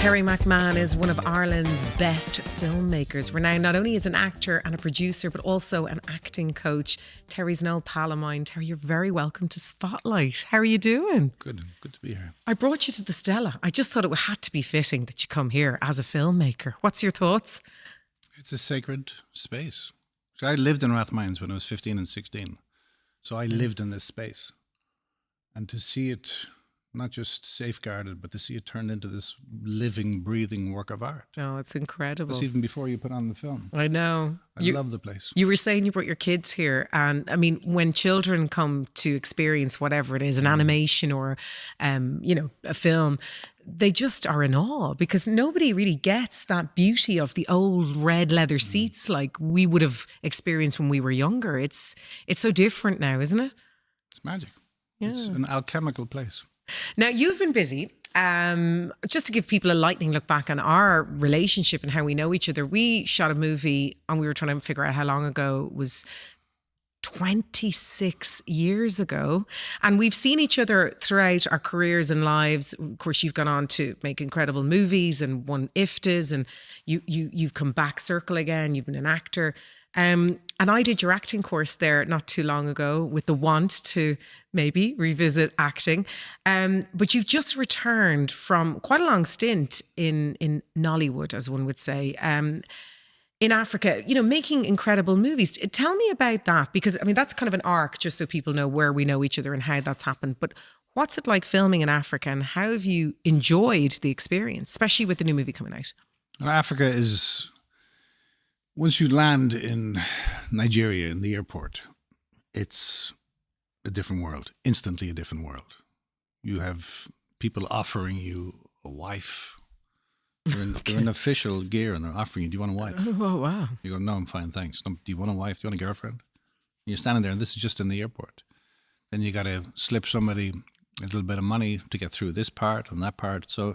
Terry Mc Mahon is one of Ireland's best filmmakers, renowned not only as an actor and a producer, but also an acting coach. Terry's an old pal of mine. Terry, you're very welcome to Spotlight. How are you doing? Good to be here. I brought you to the Stella. I just thought it had to be fitting that you come here as a filmmaker. What's your thoughts? It's a sacred space. So I lived in Rathmines when I was 15 and 16. So I lived in this space. And to see it not just safeguarded, but to see it turned into this living, breathing work of art. Oh, it's incredible. That's even before you put on the film. I know. I love the place. You were saying you brought your kids here. And I mean, when children come to experience whatever it is, an animation or, a film, they just are in awe because nobody really gets that beauty of the old red leather seats like we would have experienced when we were younger. It's so different now, isn't it? It's magic. Yeah. It's an alchemical place. Now, you've been busy. Just to give people a lightning look back on our relationship and how we know each other, we shot a movie and we were trying to figure out how long ago. It was 26 years ago. And we've seen each other throughout our careers and lives. Of course, you've gone on to make incredible movies and won IFTAs, and you've come back circle again. You've been an actor. And I did your acting course there not too long ago with the want to maybe revisit acting. But you've just returned from quite a long stint in Nollywood, as one would say, in Africa, making incredible movies. Tell me about that, because, I mean, that's kind of an arc, just so people know where we know each other and how that's happened. But what's it like filming in Africa, and how have you enjoyed the experience, especially with the new movie coming out? Well, Africa is... Once you land in Nigeria in the airport, it's a different world, instantly a different world. You have people offering you a wife. They're in official gear and they're offering you, do you want a wife? Oh, wow. You go, no, I'm fine, thanks. No, do you want a wife? Do you want a girlfriend? And you're standing there and this is just in the airport. Then you got to slip somebody a little bit of money to get through this part and that part. So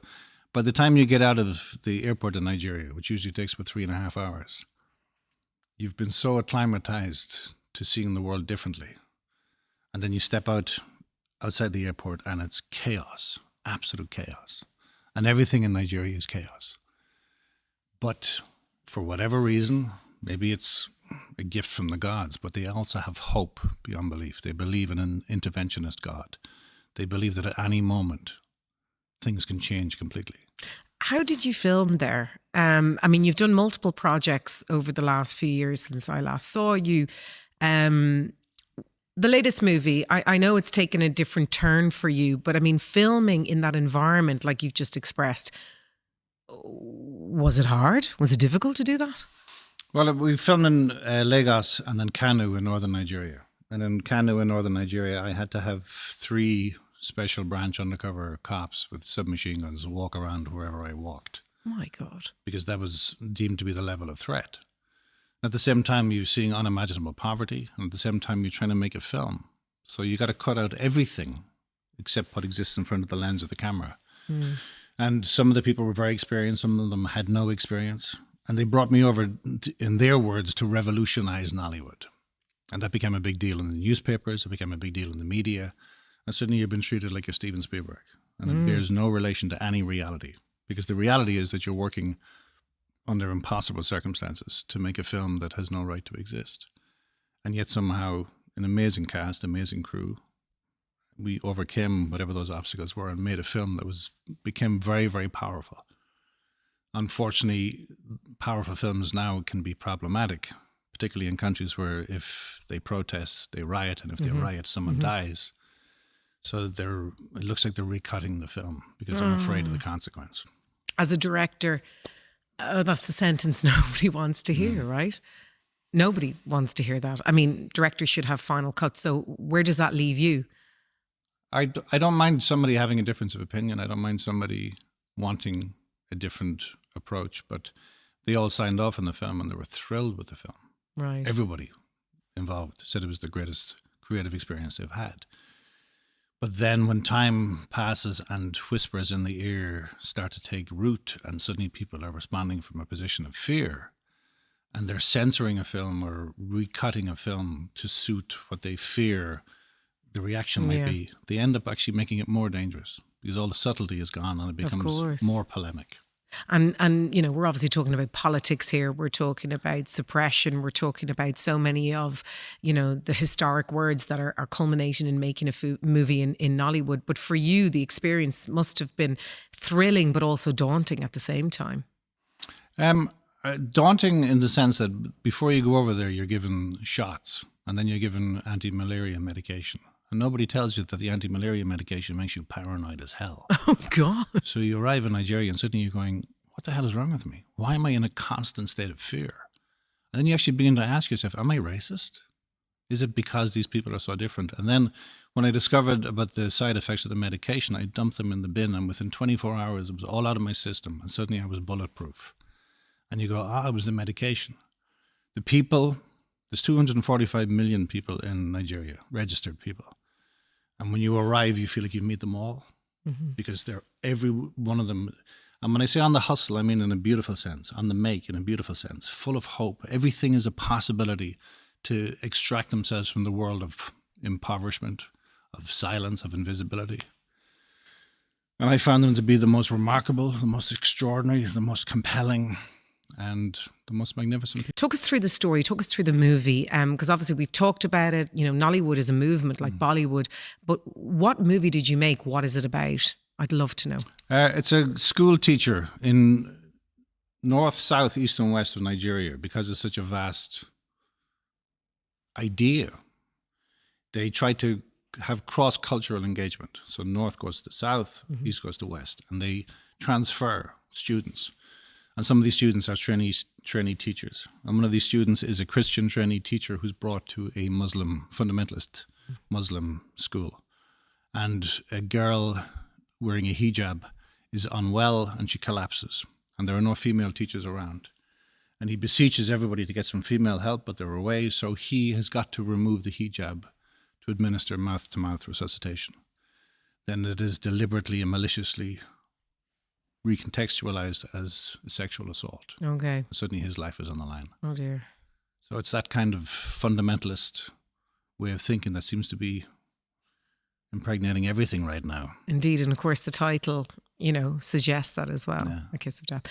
by the time you get out of the airport in Nigeria, which usually takes about 3.5 hours, you've been so acclimatized to seeing the world differently. And then you step outside the airport and it's chaos, absolute chaos. And everything in Nigeria is chaos. But for whatever reason, maybe it's a gift from the gods, but they also have hope beyond belief. They believe in an interventionist God. They believe that at any moment, things can change completely. How did you film there? I mean, you've done multiple projects over the last few years since I last saw you. The latest movie, I know it's taken a different turn for you, but I mean, filming in that environment, like you've just expressed, was it hard? Was it difficult to do that? Well, we filmed in Lagos and then Kano in northern Nigeria. And in Kano in northern Nigeria, I had to have 3 special branch undercover cops with submachine guns walk around wherever I walked. My God. Because that was deemed to be the level of threat. At the same time, you're seeing unimaginable poverty, and at the same time, you're trying to make a film. So you got to cut out everything except what exists in front of the lens of the camera. Mm. And some of the people were very experienced, some of them had no experience. And they brought me over, in their words, to revolutionize Nollywood. And that became a big deal in the newspapers, it became a big deal in the media. And suddenly you've been treated like you're Steven Spielberg. And it bears no relation to any reality. Because the reality is that you're working under impossible circumstances to make a film that has no right to exist. And yet somehow, an amazing cast, amazing crew, we overcame whatever those obstacles were and made a film that became very, very powerful. Unfortunately, powerful films now can be problematic, particularly in countries where if they protest, they riot, and if they riot, someone dies. So it looks like they're recutting the film because they're afraid of the consequence. As a director, that's a sentence nobody wants to hear, right? Nobody wants to hear that. I mean, directors should have final cuts. So where does that leave you? I don't mind somebody having a difference of opinion. I don't mind somebody wanting a different approach. But they all signed off on the film and they were thrilled with the film. Right. Everybody involved said it was the greatest creative experience they've had. But then when time passes and whispers in the ear start to take root and suddenly people are responding from a position of fear and they're censoring a film or recutting a film to suit what they fear the reaction might be, they end up actually making it more dangerous because all the subtlety is gone and it becomes more polemic. And we're obviously talking about politics here. We're talking about suppression. We're talking about so many of, the historic words that are culminating in making a movie in Nollywood. But for you, the experience must have been thrilling, but also daunting at the same time. Daunting in the sense that before you go over there, you're given shots and then you're given anti-malaria medication. And nobody tells you that the anti-malaria medication makes you paranoid as hell. Oh, God. So you arrive in Nigeria and suddenly you're going, what the hell is wrong with me? Why am I in a constant state of fear? And then you actually begin to ask yourself, am I racist? Is it because these people are so different? And then when I discovered about the side effects of the medication, I dumped them in the bin, and within 24 hours, it was all out of my system. And suddenly I was bulletproof. And you go, it was the medication. The people, there's 245 million people in Nigeria, registered people. And when you arrive, you feel like you meet them all, because they're every one of them. And when I say on the hustle, I mean in a beautiful sense, on the make in a beautiful sense, full of hope. Everything is a possibility to extract themselves from the world of impoverishment, of silence, of invisibility. And I found them to be the most remarkable, the most extraordinary, the most compelling, and the most magnificent people. Talk us through the story, talk us through the movie, because obviously we've talked about it. Nollywood is a movement like Bollywood, but what movie did you make? What is it about? I'd love to know. It's a school teacher in north, south, east and west of Nigeria. Because it's such a vast idea, they try to have cross-cultural engagement. So north goes to south, east goes to west, and they transfer students. And some of these students are trainee teachers. And one of these students is a Christian trainee teacher who's brought to a Muslim, fundamentalist Muslim school. And a girl wearing a hijab is unwell and she collapses. And there are no female teachers around. And he beseeches everybody to get some female help, but they're away. So he has got to remove the hijab to administer mouth-to-mouth resuscitation. Then it is deliberately and maliciously recontextualized as a sexual assault. Okay. Suddenly his life is on the line. Oh, dear. So it's that kind of fundamentalist way of thinking that seems to be impregnating everything right now. Indeed. And of course, the title, suggests that as well. Yeah. A Kiss of Death.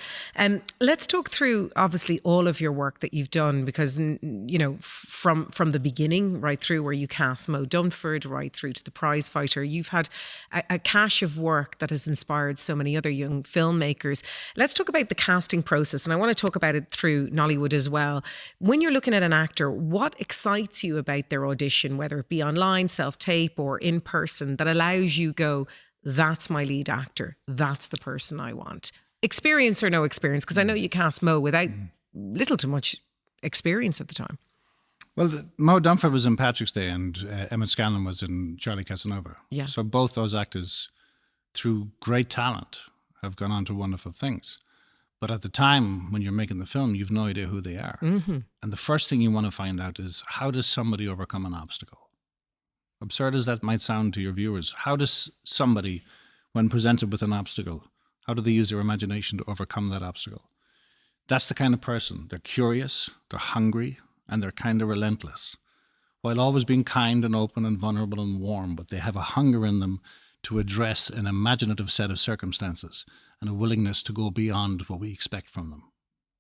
Let's talk through, obviously, all of your work that you've done, because, from the beginning right through where you cast Mo Dunford, right through to The Prize Fighter, you've had a cache of work that has inspired so many other young filmmakers. Let's talk about the casting process. And I want to talk about it through Nollywood as well. When you're looking at an actor, what excites you about their audition, whether it be online, self-tape or in person, that allows you go, that's my lead actor. That's the person I want. Experience or no experience? Because I know you cast Mo without little to much experience at the time. Well, Mo Dunford was in Patrick's Day and Emmett Scanlon was in Charlie Casanova. Yeah. So both those actors, through great talent, have gone on to wonderful things. But at the time when you're making the film, you've no idea who they are. Mm-hmm. And the first thing you want to find out is, how does somebody overcome an obstacle? Absurd as that might sound to your viewers, how does somebody, when presented with an obstacle, how do they use their imagination to overcome that obstacle? That's the kind of person. They're curious, they're hungry, and they're kind of relentless, while always being kind and open and vulnerable and warm, but they have a hunger in them to address an imaginative set of circumstances and a willingness to go beyond what we expect from them.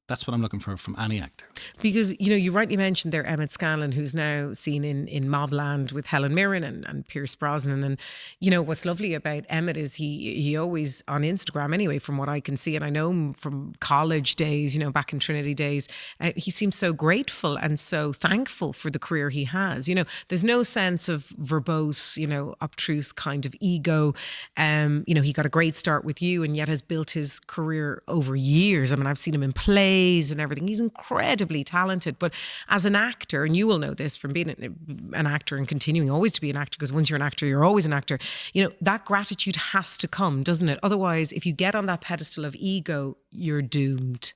That's what I'm looking for from any actor. Because, you rightly mentioned there Emmett Scanlon, who's now seen in Mobland with Helen Mirren and Pierce Brosnan. And, what's lovely about Emmett is he always, on Instagram anyway, from what I can see, and I know him from college days, back in Trinity days, he seems so grateful and so thankful for the career he has. There's no sense of verbose, obtruse kind of ego. He got a great start with you and yet has built his career over years. I mean, I've seen him in plays and everything. He's incredibly talented. But as an actor, and you will know this from being an actor and continuing always to be an actor, because once you're an actor, you're always an actor, that gratitude has to come, doesn't it? Otherwise, if you get on that pedestal of ego, you're doomed.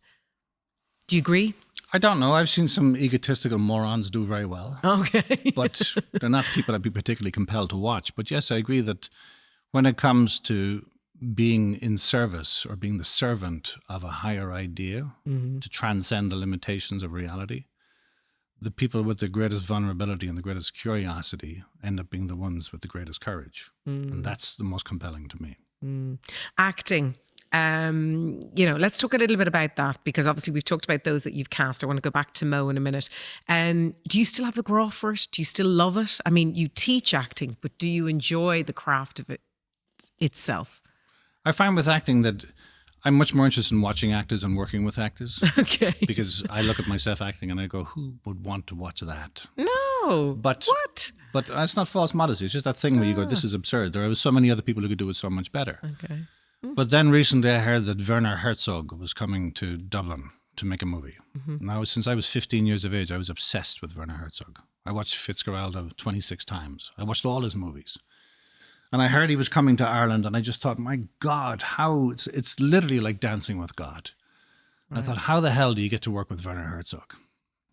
Do you agree? I don't know. I've seen some egotistical morons do very well. Okay. But they're not people I'd be particularly compelled to watch. But yes, I agree that when it comes to being in service or being the servant of a higher idea to transcend the limitations of reality, the people with the greatest vulnerability and the greatest curiosity end up being the ones with the greatest courage. And that's the most compelling to me. Acting. Let's talk a little bit about that, because obviously we've talked about those that you've cast. I want to go back to Mo in a minute. Do you still have the graw for it? Do you still love it? I mean, you teach acting, but do you enjoy the craft of it itself? I find with acting that I'm much more interested in watching actors and working with actors. Okay. Because I look at myself acting and I go, who would want to watch that? No. But what? But it's not false modesty. It's just that thing where you go, this is absurd. There are so many other people who could do it so much better. Okay. But then recently I heard that Werner Herzog was coming to Dublin to make a movie. Now, since I was 15 years of age, I was obsessed with Werner Herzog. I watched Fitzgerald 26 times. I watched all his movies. And I heard he was coming to Ireland, and I just thought, my God, how it's literally like dancing with God. Right. I thought, how the hell do you get to work with Werner Herzog?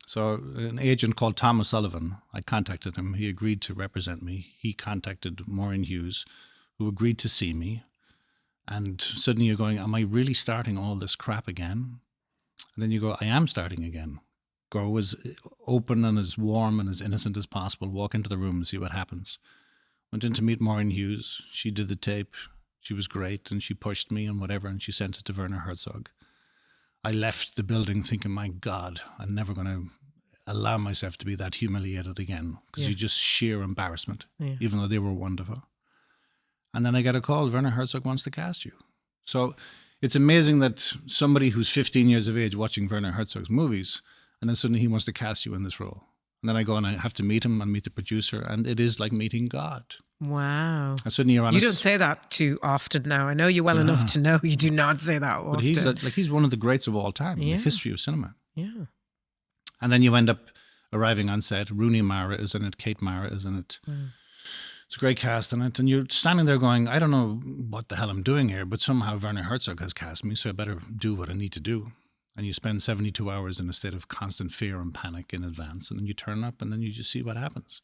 So an agent called Thomas Sullivan, I contacted him. He agreed to represent me. He contacted Maureen Hughes, who agreed to see me. And suddenly you're going, am I really starting all this crap again? And then you go, I am starting again. Go as open and as warm and as innocent as possible. Walk into the room and see what happens. Went in to meet Maureen Hughes. She did the tape. She was great, and she pushed me and whatever, and she sent it to Werner Herzog. I left the building thinking, my God, I'm never going to allow myself to be that humiliated again, because it's just sheer embarrassment, even though they were wonderful. And then I get a call, Werner Herzog wants to cast you. So it's amazing that somebody who's 15 years of age watching Werner Herzog's movies, and then suddenly he wants to cast you in this role. And then I go and I have to meet him and meet the producer, and it is like meeting God. Wow. And suddenly you're on You don't say that too often now. I know you well enough to know you do not say that often. But he's one of the greats of all time in the history of cinema. Yeah. And then you end up arriving on set. Rooney Mara is in it. Kate Mara is in it. It's a great cast in it. And you're standing there going, I don't know what the hell I'm doing here, but somehow Werner Herzog has cast me, so I better do what I need to do. And you spend 72 hours in a state of constant fear and panic in advance. And then you turn up and then you just see what happes.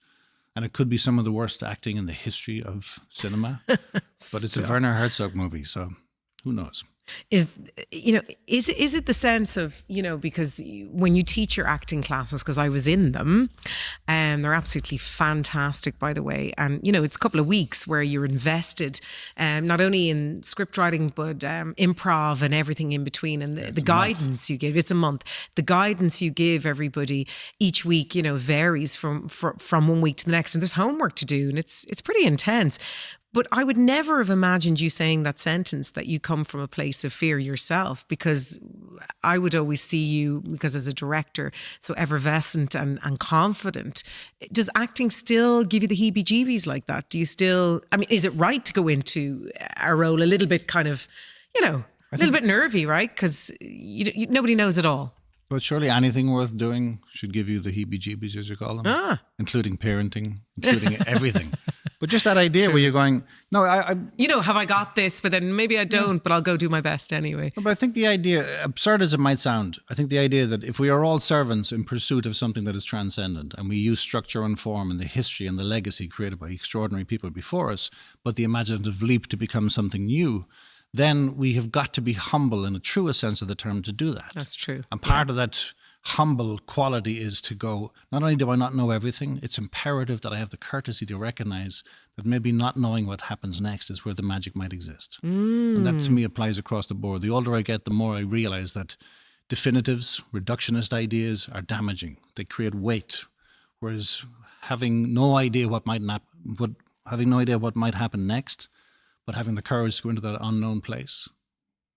And it could be some of the worst acting in the history of cinema. But it's a Werner Herzog movie, so who knows? Is it the sense of, because when you teach your acting classes, because I was in them, they're absolutely fantastic, by the way. And, it's a couple of weeks where you're invested, not only in script writing, but improv and everything in between. And the guidance you give, it's a month. The guidance you give everybody each week, varies from one week to the next. And there's homework to do, and it's pretty intense. But I would never have imagined you saying that sentence, that you come from a place of fear yourself, because I would always see you, because as a director, so effervescent and confident. Does acting still give you the heebie-jeebies like that? Do you still, is it right to go into a role a little bit kind of, a little bit nervy, right? Because nobody knows it all. But surely anything worth doing should give you the heebie-jeebies, as you call them, including parenting, including everything. But just that idea where you're going, no, have I got this? But then maybe I don't, but I'll go do my best anyway. But I think the idea, absurd as it might sound, I think the idea that if we are all servants in pursuit of something that is transcendent, and we use structure and form and the history and the legacy created by extraordinary people before us, but the imaginative leap to become something new, then we have got to be humble in the truest sense of the term to do that. That's true. And part of that humble quality is to go, not only do I not know everything, it's imperative that I have the courtesy to recognize that maybe not knowing what happens next is where the magic might exist. And that to me applies across the board. The older I get, the more I realize that definitives, reductionist ideas are damaging. They create weight. Whereas having no idea what might happen next, but having the courage to go into that unknown place,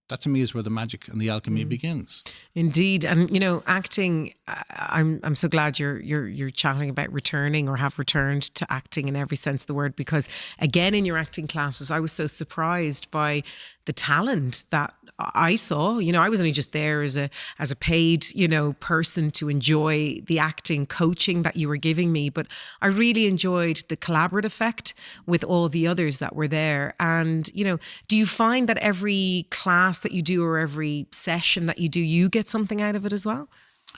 that to me is where the magic and the alchemy begins. Indeed. And, acting, I'm so glad you're chatting about returning, or have returned to acting in every sense of the word, because again, in your acting classes, I was so surprised by the talent that I saw. I was only just there as a paid, person to enjoy the acting coaching that you were giving me. But I really enjoyed the collaborative effect with all the others that were there. And, do you find that every class that you do, or every session that you do, you get something out of it as well?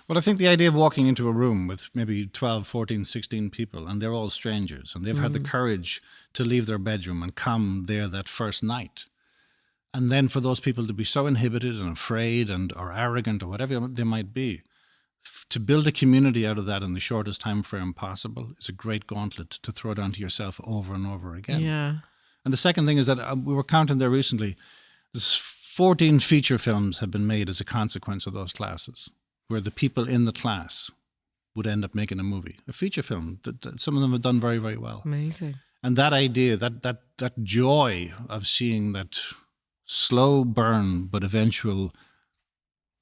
Well, I think the idea of walking into a room with maybe 12, 14, 16 people, and they're all strangers, and they've had the courage to leave their bedroom and come there that first night. And then for those people to be so inhibited and afraid or arrogant or whatever they might be, to build a community out of that in the shortest time frame possible is a great gauntlet to throw down to yourself over and over again. Yeah. And the second thing is that we were counting there recently, there's 14 feature films have been made as a consequence of those classes, where the people in the class would end up making a movie, a feature film. Some of them have done very, very well. Amazing. And that idea, that joy of seeing that slow burn but eventual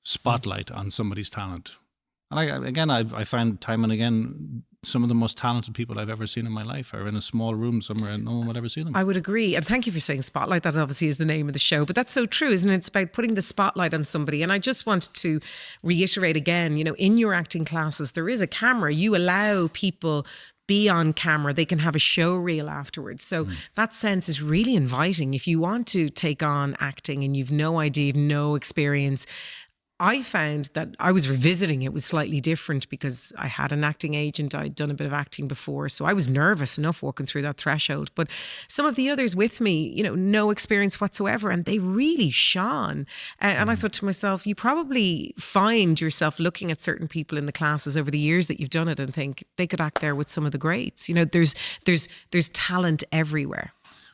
spotlight on somebody's talent. And I find time and again, some of the most talented people I've ever seen in my life are in a small room somewhere and no one would ever see them. I would agree. And thank you for saying spotlight. That obviously is the name of the show. But that's so true, isn't it? It's about putting the spotlight on somebody. And I just want to reiterate again, in your acting classes, there is a camera. You allow people be on camera. They can have a show reel afterwards. So that sense is really inviting. If you want to take on acting and you've no idea, you've no experience, I found that I was revisiting it was slightly different because I had an acting agent. I'd done a bit of acting before. So I was nervous enough walking through that threshold. But some of the others with me, no experience whatsoever. And they really shone. And I thought to myself, you probably find yourself looking at certain people in the classes over the years that you've done it and think they could act there with some of the greats. There's talent everywhere.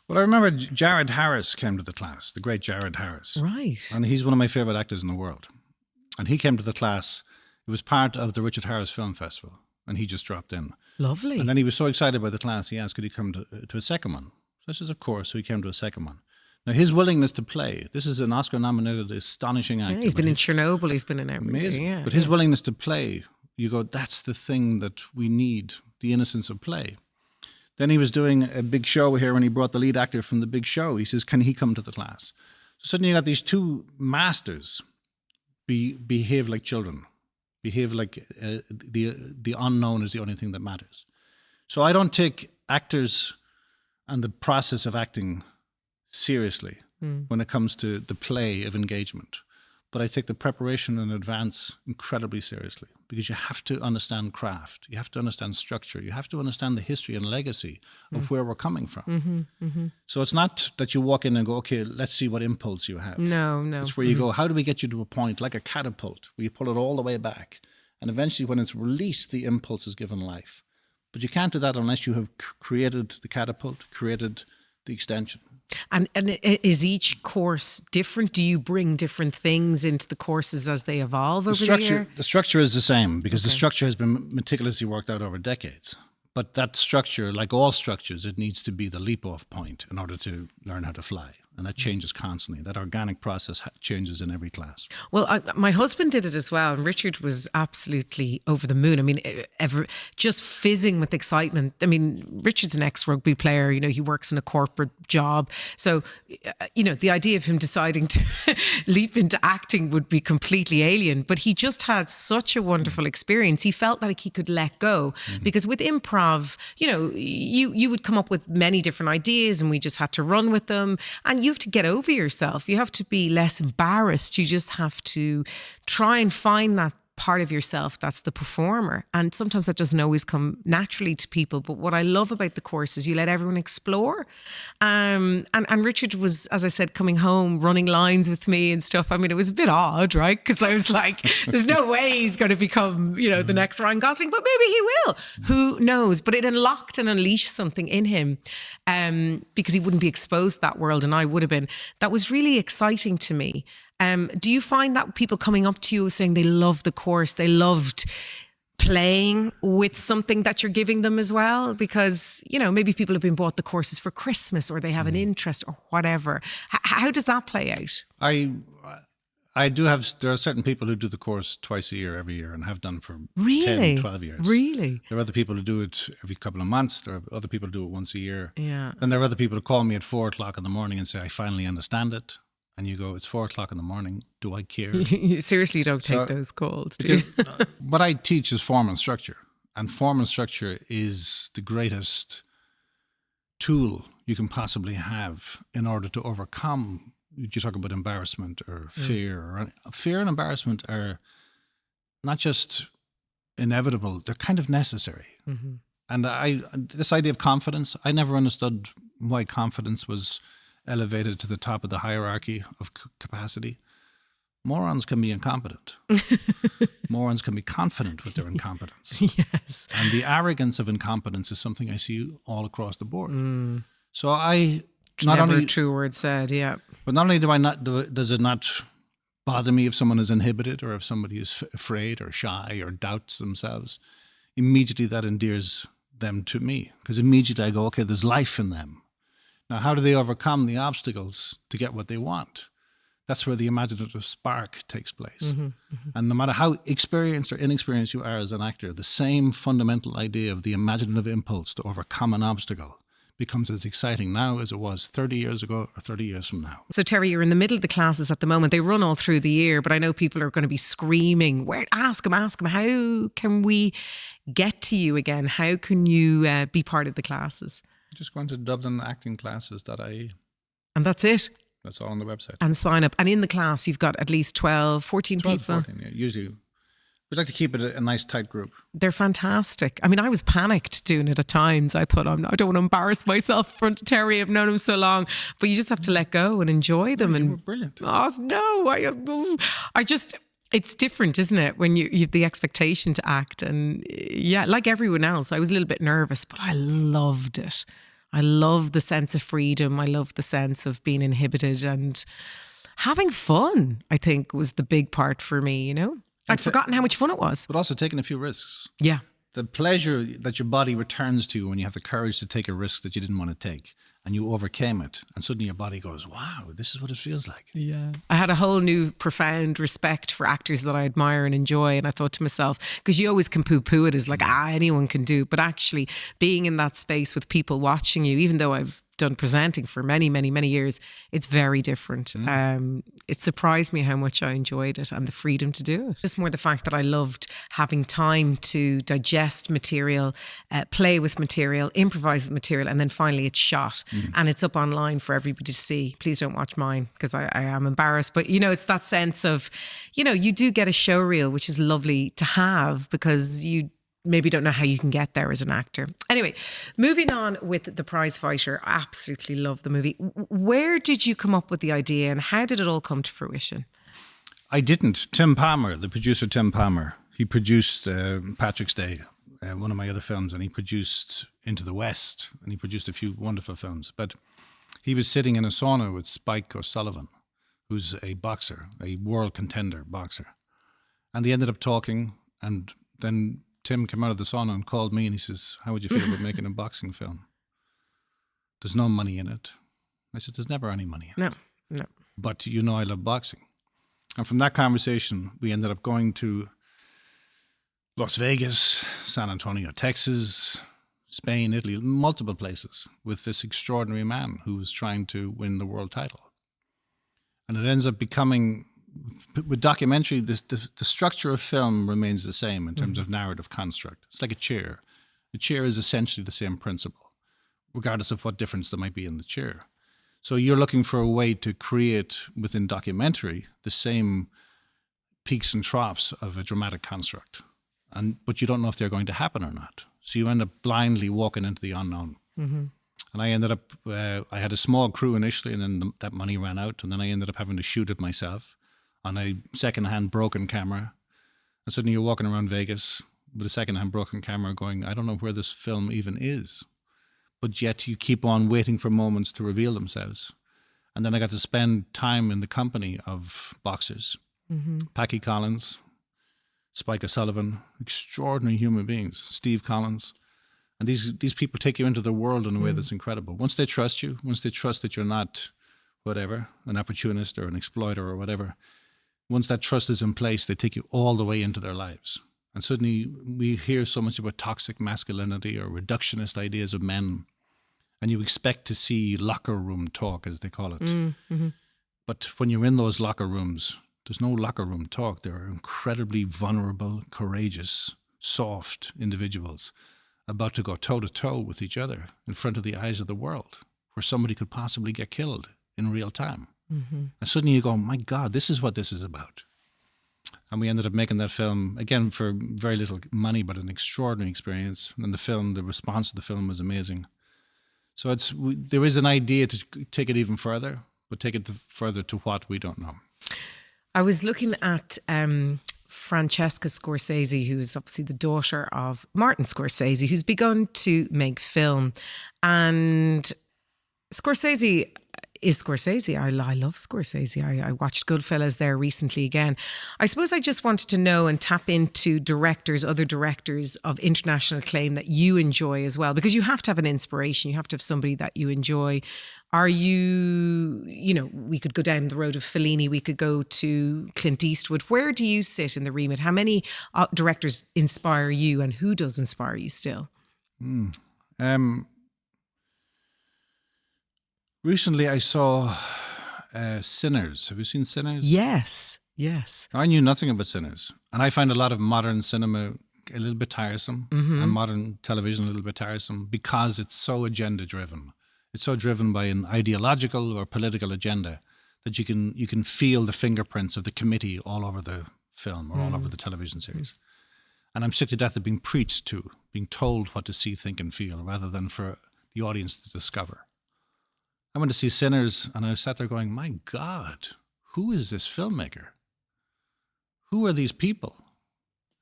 Well, I remember Jared Harris came to the class, the great Jared Harris. Right. And he's one of my favorite actors in the world. And he came to the class. It was part of the Richard Harris Film Festival, and he just dropped in. Lovely. And then he was so excited by the class, he asked, could he come to a second one? So I said, of course. So he came to a second one. Now, his willingness to play, this is an Oscar-nominated, astonishing actor. Yeah, he's been in Chernobyl, he's been in everything. Amazing. Yeah, but his willingness to play, you go, that's the thing that we need, the innocence of play. Then he was doing a big show here when he brought the lead actor from the big show. He says, can he come to the class? So suddenly you got these two masters behave like children, behave like the unknown is the only thing that matters. So I don't take actors and the process of acting seriously when it comes to the play of engagement. But I take the preparation in advance incredibly seriously because you have to understand craft. You have to understand structure. You have to understand the history and legacy of where we're coming from. So it's not that you walk in and go, okay, let's see what impulse you have. No. It's where you go, how do we get you to a point like a catapult where you pull it all the way back? And eventually when it's released, the impulse is given life. But you can't do that unless you have created the catapult, created the extension. And is each course different? Do you bring different things into the courses as they evolve over the year? The structure is the same because the structure has been meticulously worked out over decades. But that structure, like all structures, it needs to be the leap-off point in order to learn how to fly. And that changes constantly. That organic process changes in every class. Well, my husband did it as well. And Richard was absolutely over the moon. I mean, just fizzing with excitement. I mean, Richard's an ex-rugby player. He works in a corporate job. So, the idea of him deciding to leap into acting would be completely alien. But he just had such a wonderful experience. He felt like he could let go. Because with improv, you would come up with many different ideas and we just had to run with them. And you have to get over yourself. You have to be less embarrassed. You just have to try and find that part of yourself that's the performer. And sometimes that doesn't always come naturally to people. But what I love about the course is you let everyone explore. And Richard was, as I said, coming home, running lines with me and stuff. I mean, it was a bit odd, right? Because I was like, there's no way he's going to become, the next Ryan Gosling, but maybe he will. Who knows? But it unlocked and unleashed something in him because he wouldn't be exposed to that world and I would have been. That was really exciting to me. Do you find that people coming up to you saying they loved the course, they loved playing with something that you're giving them as well? Because, maybe people have been bought the courses for Christmas or they have an interest or whatever. How does that play out? I do have, there are certain people who do the course twice a year, every year, and have done for Really? 10, 12 years. Really? There are other people who do it every couple of months. There are other people who do it once a year. Yeah. Then there are other people who call me at 4:00 in the morning and say, I finally understand it. And you go, it's 4:00 in the morning. Do I care? You seriously don't take those calls, do you? What I teach is form and structure. And form and structure is the greatest tool you can possibly have in order to overcome. You talk about embarrassment or fear. Fear and embarrassment are not just inevitable, they're kind of necessary. And this idea of confidence, I never understood why confidence was elevated to the top of the hierarchy of capacity. Morons can be incompetent. Morons can be confident with their incompetence. Yes. And the arrogance of incompetence is something I see all across the board. So I not Never only a true word said, yeah. But not only does it not bother me if someone is inhibited or if somebody is afraid or shy or doubts themselves, immediately that endears them to me, because immediately I go, okay, there's life in them. Now, how do they overcome the obstacles to get what they want? That's where the imaginative spark takes place. And no matter how experienced or inexperienced you are as an actor, the same fundamental idea of the imaginative impulse to overcome an obstacle becomes as exciting now as it was 30 years ago or 30 years from now. So Terry, you're in the middle of the classes at the moment. They run all through the year, but I know people are going to be screaming, "Where? Ask them, how can we get to you again? How can you be part of the classes?" Just go into dublinactingclasses.ie. And that's it? That's all on the website. And sign up. And in the class, you've got at least 12, 14 12, people. 14, yeah. Usually, we'd like to keep it a nice tight group. They're fantastic. I mean, I was panicked doing it at times. I thought, I don't want to embarrass myself in front of Terry. I've known him so long. But you just have to let go and enjoy them. You and were brilliant. Oh, no. I just... It's different, isn't it, when you have the expectation to act. And yeah, like everyone else, I was a little bit nervous, but I loved it. I love the sense of freedom. I love the sense of being inhibited and having fun, I think, was the big part for me, you know? I'd forgotten how much fun it was. But also taking a few risks. Yeah. The pleasure that your body returns to when you have the courage to take a risk that you didn't want to take, and you overcame it, and suddenly your body goes, wow, this is what it feels like. Yeah. I had a whole new profound respect for actors that I admire and enjoy. And I thought to myself, because you always can poo-poo it as like, anyone can do. But actually being in that space with people watching you, even though I've done presenting for many, many, many years, it's very different. It surprised me how much I enjoyed it and the freedom to do it. Just more the fact that I loved having time to digest material, play with material, improvise with material, and then finally it's shot and it's up online for everybody to see. Please don't watch mine because I am embarrassed. But, you know, it's that sense of, you know, you do get a show reel, which is lovely to have because you maybe don't know how you can get there as an actor. Anyway, moving on with The Prize Fighter. I absolutely love the movie. Where did you come up with the idea and how did it all come to fruition? I didn't. Tim Palmer, the producer Tim Palmer, he produced Patrick's Day, one of my other films, and he produced Into the West, and he produced a few wonderful films. But he was sitting in a sauna with Spike O'Sullivan, who's a boxer, a world contender boxer. And they ended up talking, and then Tim came out of the sauna and called me and he says, how would you feel about making a boxing film? There's no money in it. I said, there's never any money in it. No. But you know I love boxing. And from that conversation, we ended up going to Las Vegas, San Antonio, Texas, Spain, Italy, multiple places with this extraordinary man who was trying to win the world title. And it ends up becoming... With documentary, the structure of film remains the same in terms of narrative construct. It's like a chair. A chair is essentially the same principle, regardless of what difference there might be in the chair. So you're looking for a way to create within documentary the same peaks and troughs of a dramatic construct, but you don't know if they're going to happen or not. So you end up blindly walking into the unknown. And I ended up, I had a small crew initially, and then that money ran out, and then I ended up having to shoot it myself on a second-hand broken camera. And suddenly you're walking around Vegas with a second-hand broken camera going, I don't know where this film even is. But yet you keep on waiting for moments to reveal themselves. And then I got to spend time in the company of boxers. Packy Collins, Spike O'Sullivan, extraordinary human beings, Steve Collins. And these people take you into their world in a way that's incredible. Once they trust you, once they trust that you're not whatever, an opportunist or an exploiter or whatever, once that trust is in place, they take you all the way into their lives. And suddenly we hear so much about toxic masculinity or reductionist ideas of men. And you expect to see locker room talk, as they call it. But when you're in those locker rooms, there's no locker room talk. There are incredibly vulnerable, courageous, soft individuals about to go toe-to-toe with each other in front of the eyes of the world, where somebody could possibly get killed in real time. And suddenly you go, my God, this is what this is about. And we ended up making that film, again, for very little money, but an extraordinary experience. And the response to the film was amazing. So there is an idea to take it even further, but take it further to what we don't know. I was looking at Francesca Scorsese, who's obviously the daughter of Martin Scorsese, who's begun to make film. And Scorsese, is Scorsese. I love Scorsese. I watched Goodfellas there recently again. I suppose I just wanted to know and tap into other directors of international acclaim that you enjoy as well, because you have to have an inspiration. You have to have somebody that you enjoy. Are you, we could go down the road of Fellini, we could go to Clint Eastwood. Where do you sit in the remit? How many directors inspire you, and who does inspire you still? Recently, I saw Sinners. Have you seen Sinners? Yes. I knew nothing about Sinners. And I find a lot of modern cinema a little bit tiresome, and modern television a little bit tiresome, because it's so agenda-driven. It's so driven by an ideological or political agenda that you can feel the fingerprints of the committee all over the film or all over the television series. And I'm sick to death of being preached to, being told what to see, think, and feel, rather than for the audience to discover. I went to see Sinners, and I sat there going, my God, who is this filmmaker? Who are these people?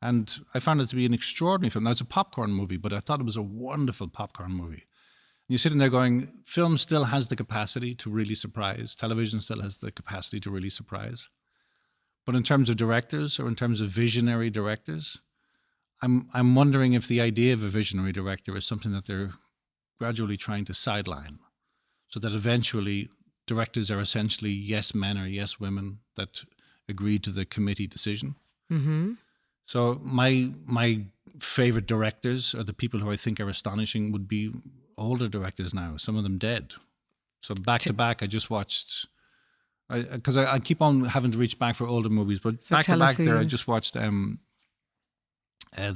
And I found it to be an extraordinary film. Now, it's a popcorn movie, but I thought it was a wonderful popcorn movie. And you're sitting there going, film still has the capacity to really surprise. Television still has the capacity to really surprise. But in terms of directors, or in terms of visionary directors, I'm wondering if the idea of a visionary director is something that they're gradually trying to sideline, so that eventually directors are essentially yes men or yes women that agree to the committee decision. Mm-hmm. So my favorite directors, or the people who I think are astonishing, would be older directors now, some of them dead. So back to back, I just watched, because I keep on having to reach back for older movies, but so back to back there, I just watched The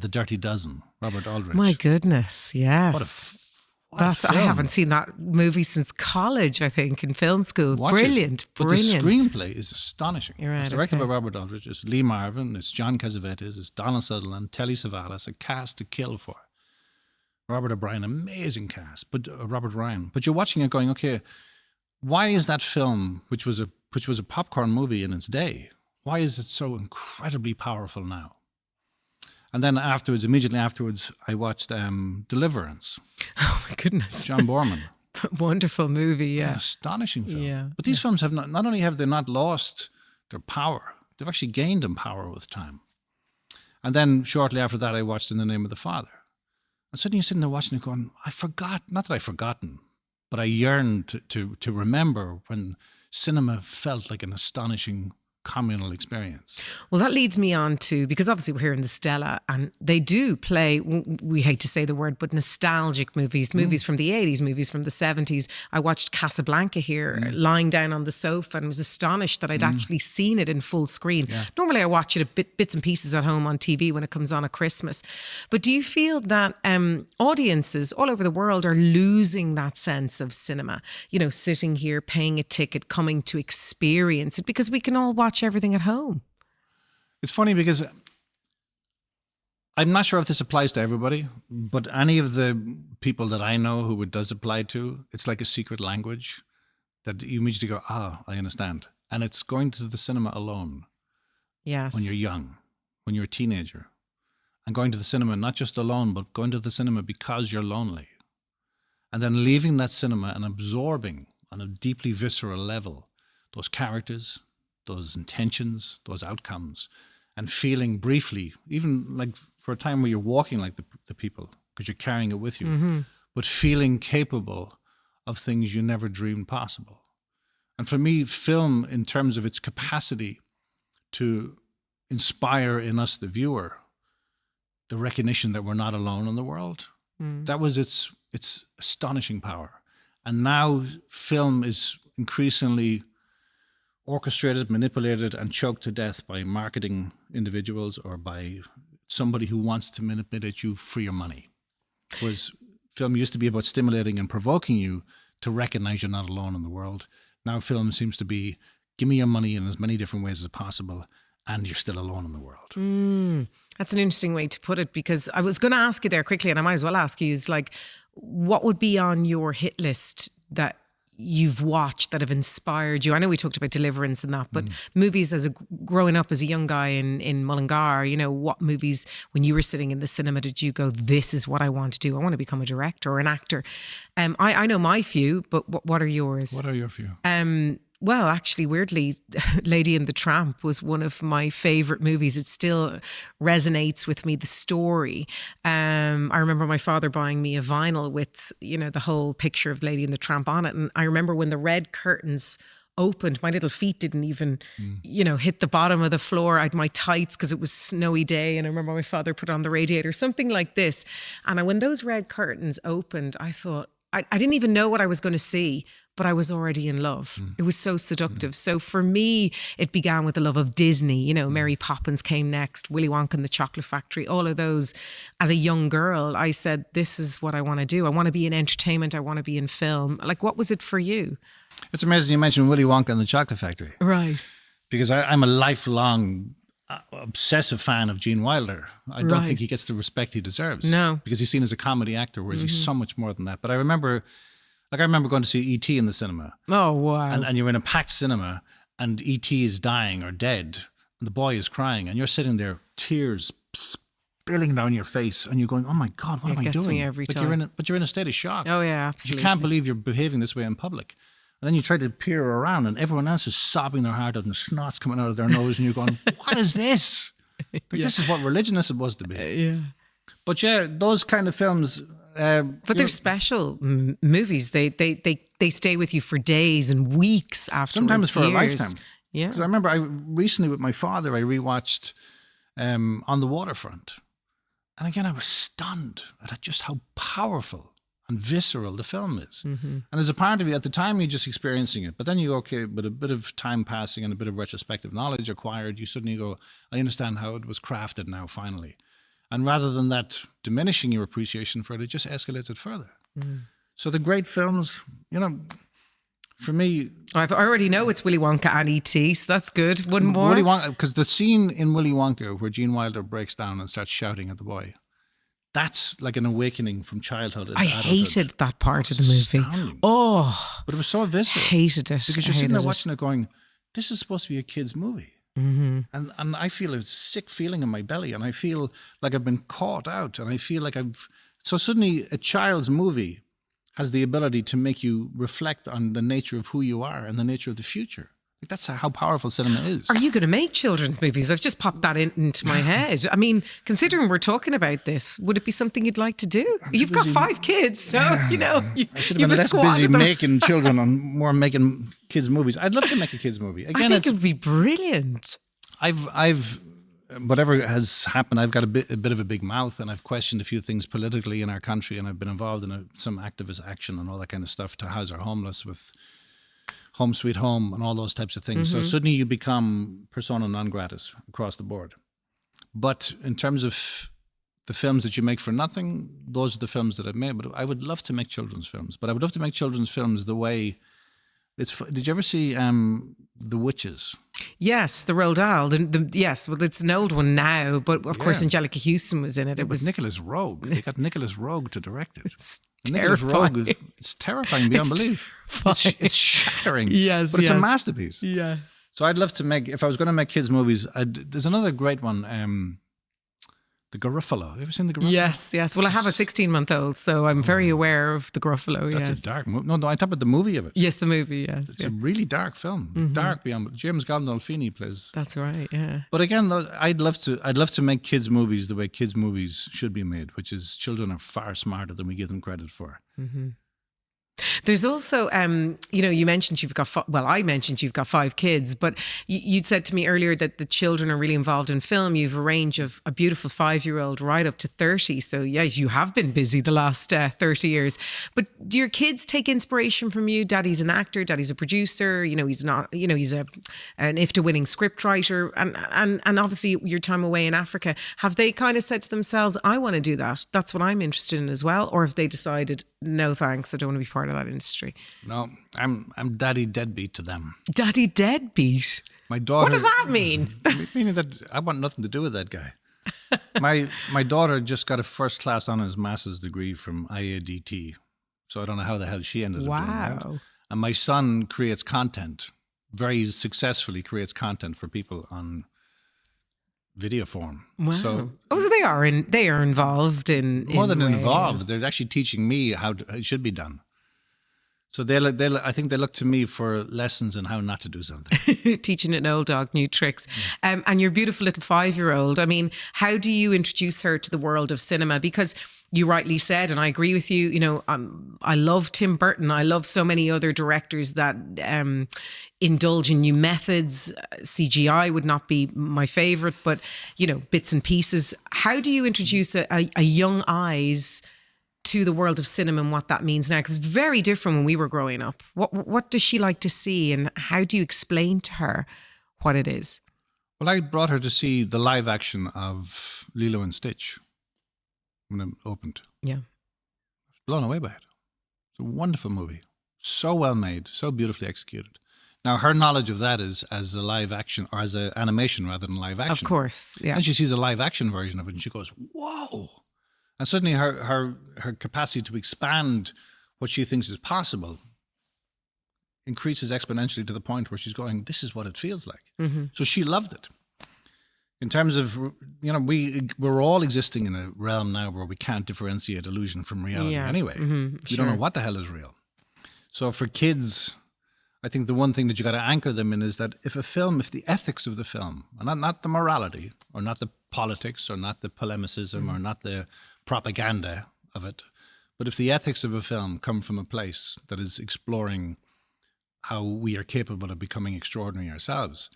Dirty Dozen, Robert Aldrich. My goodness, yes. What a film. I haven't seen that movie since college, I think, in film school. Brilliant. But the screenplay is astonishing. You're right, it's directed by Robert Aldrich. It's Lee Marvin, it's John Cassavetes, it's Donald Sutherland, Telly Savalas, a cast to kill for. Robert O'Brien, amazing cast, but Robert Ryan. But you're watching it going, okay, why is that film, which was a popcorn movie in its day, why is it so incredibly powerful now? And then immediately afterwards, I watched Deliverance. Oh my goodness. John Borman. Wonderful movie, yeah. An astonishing film. Yeah. But these films have not only have they not lost their power, they've actually gained in power with time. And then shortly after that, I watched In the Name of the Father. And suddenly you're sitting there watching it going, not that I've forgotten, but I yearned to remember when cinema felt like an astonishing communal experience. Well, that leads me on to, because obviously we're here in the Stella, and they do play, we hate to say the word, but nostalgic movies from the 80s, movies from the 70s. I watched Casablanca here, lying down on the sofa, and was astonished that I'd actually seen it in full screen. Yeah. Normally I watch it bits and pieces at home on TV when it comes on at Christmas. But do you feel that audiences all over the world are losing that sense of cinema? Sitting here, paying a ticket, coming to experience it, because we can all watch everything at home. It's funny because I'm not sure if this applies to everybody, but any of the people that I know who it does apply to, it's like a secret language that you immediately go, I understand. And it's going to the cinema alone. Yes. When you're young, when you're a teenager, and going to the cinema, not just alone, but going to the cinema because you're lonely. And then leaving that cinema and absorbing on a deeply visceral level those characters, those intentions, those outcomes, and feeling briefly, even like for a time where you're walking like the people, because you're carrying it with you, but feeling capable of things you never dreamed possible. And for me, film, in terms of its capacity to inspire in us, the viewer, the recognition that we're not alone in the world, that was its astonishing power. And now film is increasingly orchestrated, manipulated, and choked to death by marketing individuals or by somebody who wants to manipulate you for your money. Whereas film used to be about stimulating and provoking you to recognize you're not alone in the world. Now film seems to be, give me your money in as many different ways as possible, and you're still alone in the world. That's an interesting way to put it, because I was going to ask you there quickly, and I might as well ask you, is like, what would be on your hit list that you've watched that have inspired you? I know we talked about Deliverance and that, but movies growing up as a young guy in Mullingar, you know, what movies, when you were sitting in the cinema, did you go, this is what I want to do? I want to become a director or an actor. I know my few, but what are yours? What are your few? Well, actually, weirdly, Lady and the Tramp was one of my favorite movies. It still resonates with me, the story. I remember my father buying me a vinyl with, you know, the whole picture of Lady and the Tramp on it. And I remember when the red curtains opened, my little feet didn't even, you know, hit the bottom of the floor. I had my tights because it was snowy day. And I remember my father put on the radiator, something like this. And when those red curtains opened, I thought, I didn't even know what I was going to see, but I was already in love. It was so seductive. So for me, it began with the love of Disney. You know, Mary Poppins came next, Willy Wonka and the Chocolate Factory, all of those. As a young girl, I said, this is what I want to do. I want to be in entertainment. I want to be in film. Like, what was it for you? It's amazing you mentioned Willy Wonka and the Chocolate Factory. Right. Because I'm a lifelong obsessive fan of Gene Wilder. I don't think he gets the respect he deserves. No. Because he's seen as a comedy actor, whereas he's so much more than that. But I remember going to see E.T. in the cinema. Oh, wow. And you're in a packed cinema and E.T. is dying or dead and the boy is crying and you're sitting there, tears spilling down your face and you're going, oh my God, what am I doing? It gets me every time. But you're in a state of shock. Oh, yeah, absolutely. You can't believe you're behaving this way in public. And then you try to peer around and everyone else is sobbing their heart out and snot's coming out of their nose and you're going, what is this? Like, this is what religion is supposed to be. Yeah. But yeah, those kind of films. But they're special movies. They stay with you for days and weeks afterwards. Sometimes for years. a lifetime. Yeah. Because I remember recently with my father, I rewatched On the Waterfront. And again, I was stunned at just how powerful and visceral the film is. And there's a part of you, at the time, you're just experiencing it. But then you go, okay, with a bit of time passing and a bit of retrospective knowledge acquired, you suddenly go, I understand how it was crafted now, finally. And rather than that diminishing your appreciation for it, it just escalates it further. So the great films, you know, for me... I already know it's Willy Wonka and E.T., so that's good. One more? Willy Wonka, because the scene in Willy Wonka where Gene Wilder breaks down and starts shouting at the boy, that's like an awakening from childhood. I hated that part of the movie. Astounding. Oh, but it was so visceral. Hated it. Because you're sitting there watching it going, this is supposed to be a kid's movie. And I feel a sick feeling in my belly and I feel like I've been caught out and I feel like so suddenly a child's movie has the ability to make you reflect on the nature of who you are and the nature of the future. Like, that's how powerful cinema is. Are you going to make children's movies? I've just popped that into my head. I mean, considering we're talking about this, would it be something you'd like to do? You've got 5 kids, so, you know, I should have been less busy making children and more making kids' movies. I'd love to make a kids' movie. Again, I think it would be brilliant. I've whatever has happened, I've got a bit of a big mouth and I've questioned a few things politically in our country and I've been involved in some activist action and all that kind of stuff to house our homeless with Home Sweet Home and all those types of things. So suddenly you become persona non gratis across the board. But in terms of the films that you make for nothing, those are the films that I've made. But I would love to make children's films. But I would love to make children's films the way did you ever see The Witches? Yes, the Roald Dahl. Yes, well, it's an old one now, but of course Angelica Houston was in it. It was Nicholas Roeg. They got Nicholas Roeg to direct it. Nicholas Roeg, it's terrifying beyond belief. It's shattering. Yes, but it's a masterpiece. Yes. So I'd love to make, if I was going to make kids' movies, there's another great one, The Garofalo. Have you ever seen The Garofalo? Yes, yes. Well, I have a 16-month-old, so I'm very aware of The Garofalo. That's a dark movie. No, I talk about the movie of it. Yes, the movie, yes. It's a really dark film. Dark beyond. James Gandolfini plays. That's right, yeah. But again, I'd love to make kids' movies the way kids' movies should be made, which is children are far smarter than we give them credit for. There's also, you mentioned you've got, I mentioned you've got 5 kids, but you'd said to me earlier that the children are really involved in film. You've a range of a beautiful 5-year-old right up to 30. So yes, you have been busy the last 30 years. But do your kids take inspiration from you? Daddy's an actor, Daddy's a producer, he's not, he's an IFTA winning script writer. And obviously your time away in Africa, have they kind of said to themselves, I want to do that. That's what I'm interested in as well. Or have they decided, no thanks, I don't want to be part of that industry? No, I'm daddy deadbeat to them. Daddy deadbeat? My daughter. What does that mean? Meaning that I want nothing to do with that guy. My daughter just got a first class honours master's degree from IADT, so I don't know how the hell she ended up doing that. And my son creates content, very successfully creates content for people on video form. Wow. So So they are involved in more than ways. involved, they're actually teaching me how it should be done. So I think they look to me for lessons in how not to do something. Teaching an old dog new tricks. And your beautiful little 5-year-old, I mean, how do you introduce her to the world of cinema? Because you rightly said, and I agree with you, you know, I love Tim Burton. I love so many other directors that indulge in new methods. CGI would not be my favorite, but, you know, bits and pieces. How do you introduce a young eyes to the world of cinema and what that means now? Because it's very different when we were growing up. What does she like to see, and how do you explain to her what it is? Well, I brought her to see the live action of Lilo and Stitch when it opened. Yeah. I was blown away by it. It's a wonderful movie. So well made, so beautifully executed. Now, her knowledge of that is as a live action, or as an animation rather than live action. Of course, yeah. And she sees a live action version of it and she goes, whoa. And suddenly her capacity to expand what she thinks is possible increases exponentially to the point where she's going, this is what it feels like. Mm-hmm. So she loved it. In terms of, you know, we're all existing in a realm now where we can't differentiate illusion from reality anyway. Mm-hmm, we don't know what the hell is real. So for kids, I think the one thing that you got to anchor them in is that if the ethics of the film, and not the morality, or not the politics, or not the polemicism, or not the propaganda of it, but if the ethics of a film come from a place that is exploring how we are capable of becoming extraordinary ourselves,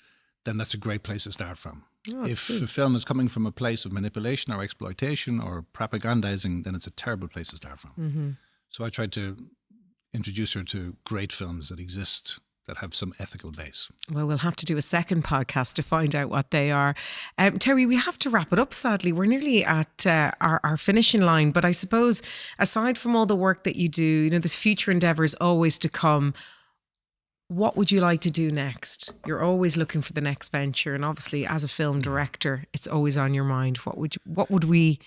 then that's a great place to start from. Oh, if a film is coming from a place of manipulation or exploitation or propagandizing, then it's a terrible place to start from. Mm-hmm. So I tried to introduce her to great films that exist that have some ethical base. Well, we'll have to do a second podcast to find out what they are. Terry, we have to wrap it up, sadly. We're nearly at our finishing line. But I suppose, aside from all the work that you do, you know, there's future endeavours always to come. What would you like to do next? You're always looking for the next venture. And obviously, as a film director, it's always on your mind. What would we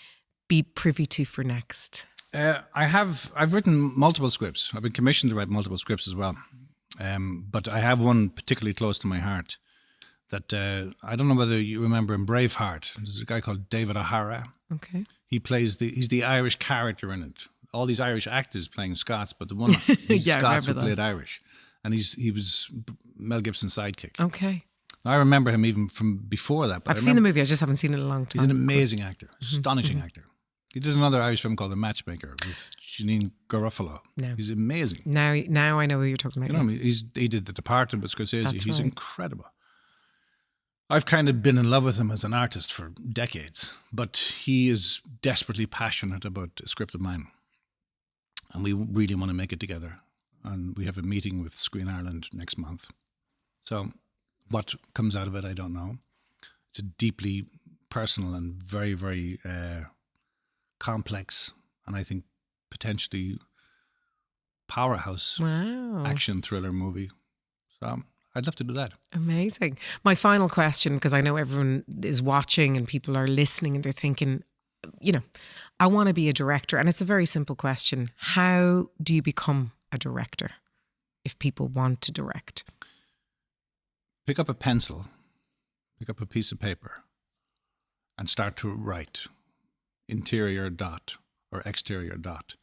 be privy to for next? I've written multiple scripts. I've been commissioned to write multiple scripts as well. But I have one particularly close to my heart that I don't know whether you remember in Braveheart. There's a guy called David O'Hara. Okay. He's the Irish character in it. All these Irish actors playing Scots, but the one he's Scots who played Irish. And he was Mel Gibson's sidekick. Okay. Now, I remember him even from before that. But I've seen the movie. I just haven't seen it in a long time. He's an amazing actor, astonishing actor. He did another Irish film called The Matchmaker with Janine Garofalo. No. He's amazing. Now I know who you're talking about. You know, he did The Departed with Scorsese. He's incredible. I've kind of been in love with him as an artist for decades, but he is desperately passionate about a script of mine. And we really want to make it together. And we have a meeting with Screen Ireland next month. So what comes out of it, I don't know. It's a deeply personal and very, very complex, and I think potentially powerhouse action thriller movie. So I'd love to do that. Amazing. My final question, because I know everyone is watching and people are listening and they're thinking, you know, I want to be a director. And it's a very simple question. How do you become a director if people want to direct? Pick up a pencil, pick up a piece of paper, and start to write interior dot or exterior dot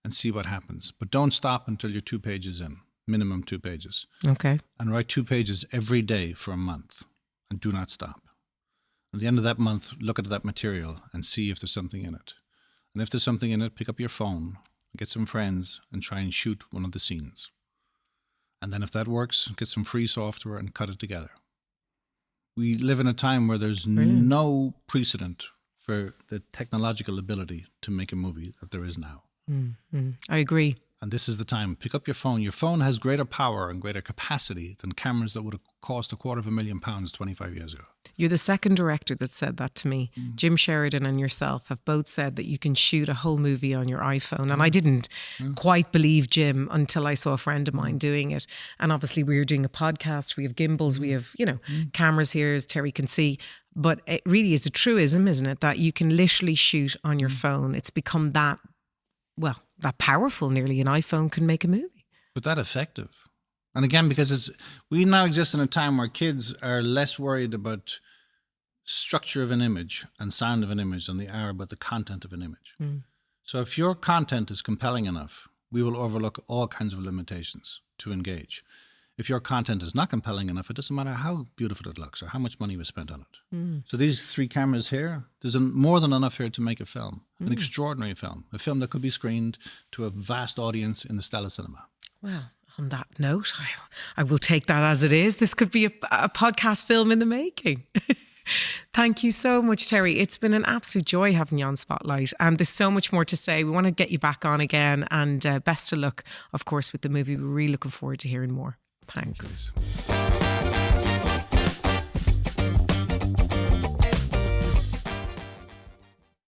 and see what happens. But don't stop until you're 2 pages in, minimum 2 pages. Okay. And write 2 pages every day for a month and do not stop. At the end of that month, look at that material and see if there's something in it. And if there's something in it, pick up your phone, get some friends and try and shoot one of the scenes. And then if that works, get some free software and cut it together. We live in a time where there's no precedent for the technological ability to make a movie that there is now. I agree. And this is the time. Pick up your phone. Your phone has greater power and greater capacity than cameras that would have cost £250,000 25 years ago. You're the second director that said that to me. Jim Sheridan and yourself have both said that you can shoot a whole movie on your iPhone. And I didn't quite believe Jim until I saw a friend of mine doing it. And obviously we were doing a podcast. We have gimbals. We have, you know, cameras here, as Terry can see. But it really is a truism, isn't it? That you can literally shoot on your phone. It's become that powerful nearly. An iPhone can make a movie. But that effective. And again, because we now exist in a time where kids are less worried about structure of an image and sound of an image than they are about the content of an image. So if your content is compelling enough, we will overlook all kinds of limitations to engage. If your content is not compelling enough, it doesn't matter how beautiful it looks or how much money we spent on it. So these 3 cameras here, there's more than enough here to make a film, an extraordinary film, a film that could be screened to a vast audience in the Stella Cinema. Well, on that note, I will take that as it is. This could be a podcast film in the making. Thank you so much, Terry. It's been an absolute joy having you on Spotlight. And there's so much more to say. We want to get you back on again. And best of luck, of course, with the movie. We're really looking forward to hearing more. Thanks.